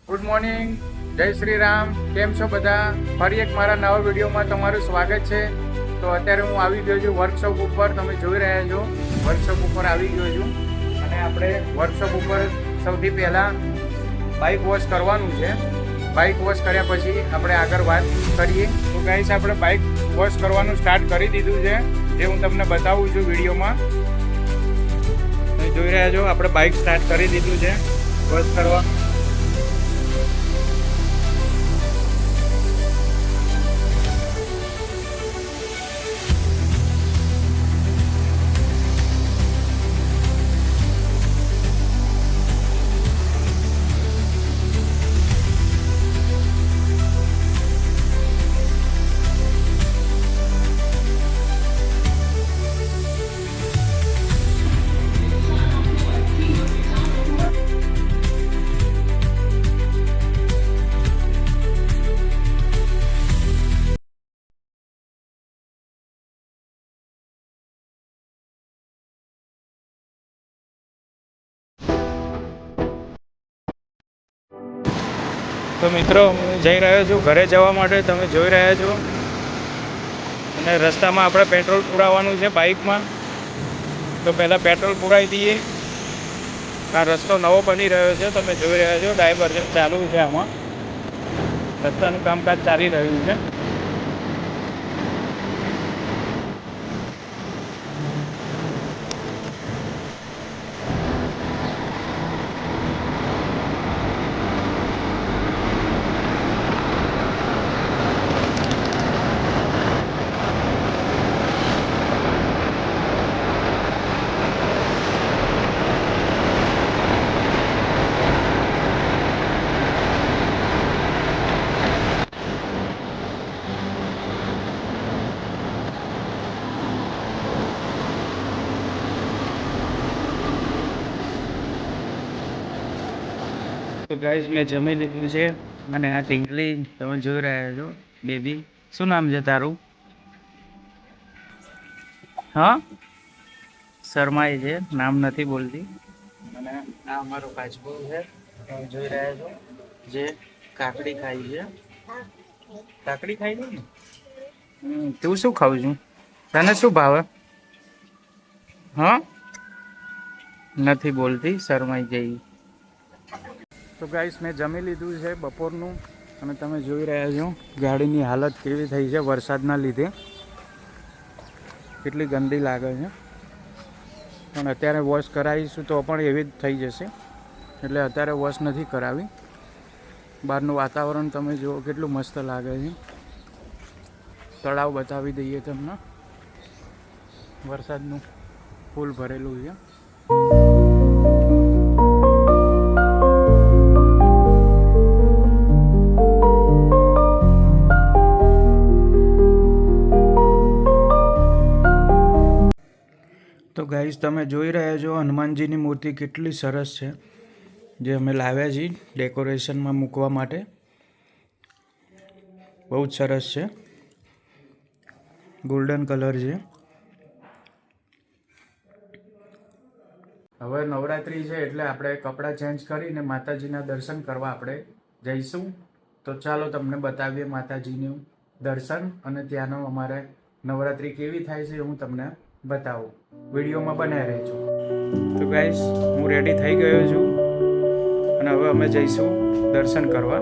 Good morning, જય શ્રી રામ. કેમ છો બધા? ફરી એક મારા નવા વિડીયોમાં તમારું સ્વાગત છે. તો અત્યારે હું આવી ગયો છું વર્કશોપ ઉપર. તમે જોઈ રહ્યા છો વર્કશોપ ઉપર આવી ગયો છું અને આપણે વર્કશોપ ઉપર સૌથી પહેલાં બાઇક વોશ કરવાનું છે. બાઇક વોશ કર્યા પછી આપણે આગળ વાત કરીએ. તો ગાઈસ, આપણે બાઇક વોશ કરવાનું સ્ટાર્ટ કરી દીધું છે, જે હું તમને બતાવું છું વિડીયોમાં. તમે જોઈ રહ્યા છો આપણે બાઇક સ્ટાર્ટ કરી દીધું છે વોશ કરવાનું. તો મિત્રો, હું જઈ રહ્યો છું ઘરે જવા માટે. તમે જોઈ રહ્યા છો અને રસ્તામાં આપણે પેટ્રોલ પુરાવવાનું છે બાઇકમાં. તો પહેલાં પેટ્રોલ પુરાવી દઈએ. આ રસ્તો નવો બની રહ્યો છે, તમે જોઈ રહ્યા છો. ડાયવર્ઝન ચાલુ છે, આમાં રસ્તાનું કામકાજ ચાલી રહ્યું છે. તો ગાઈસ, મેં જમી લીધું છે અને આ ટીંકલી તમે જોઈ રહ્યા છો. બેબી, શું નામ છે તારું? હા, શરમાઈ છે, નામ નથી બોલતી. અને આ અમારો કાચબો છે, તમે જોઈ રહ્યા છો, જે કાકડી ખાઈ છે. કાકડી ખાઈ છે ને? તું શું ખાવું છું? તને શું ભાવે? હા, નથી બોલતી, શરમાઈ જઈ. તો ગાઈસ, મેં જમી લીધું છે બપોરનું અને તમે જોઈ રહ્યા છો ગાડીની હાલત કેવી થઈ છે વરસાદના લીધે. કેટલી ગંદી લાગે છે. પણ અત્યારે વોશ કરાવીશું તો પણ એવી જ થઈ જશે, એટલે અત્યારે વોશ નથી કરાવી. બહારનું વાતાવરણ તમે જુઓ કેટલું મસ્ત લાગે છે. તળાવ બતાવી દઈએ તમને. વરસાદનું ફૂલ ભરેલું છે. તો ગાઈસ, તમે જોઈ રહ્યા છો હનુમાનજીની મૂર્તિ કેટલી સરસ છે, જે અમે લાવ્યા છીએ ડેકોરેશનમાં મૂકવા માટે. બહુ જ સરસ છે, ગોલ્ડન કલર છે. હવે નવરાત્રિ છે એટલે આપણે કપડાં ચેન્જ કરીને માતાજીના દર્શન કરવા આપણે જઈશું. તો ચાલો તમને બતાવીએ માતાજીનું દર્શન અને ત્યાંનો અમારે નવરાત્રિ કેવી થાય છે હું તમને બતાવું. વિડીયોમાં બનાવી રહેજો. તો ગાઈસ, હું રેડી થઈ ગયો છું અને હવે અમે જઈશું દર્શન કરવા.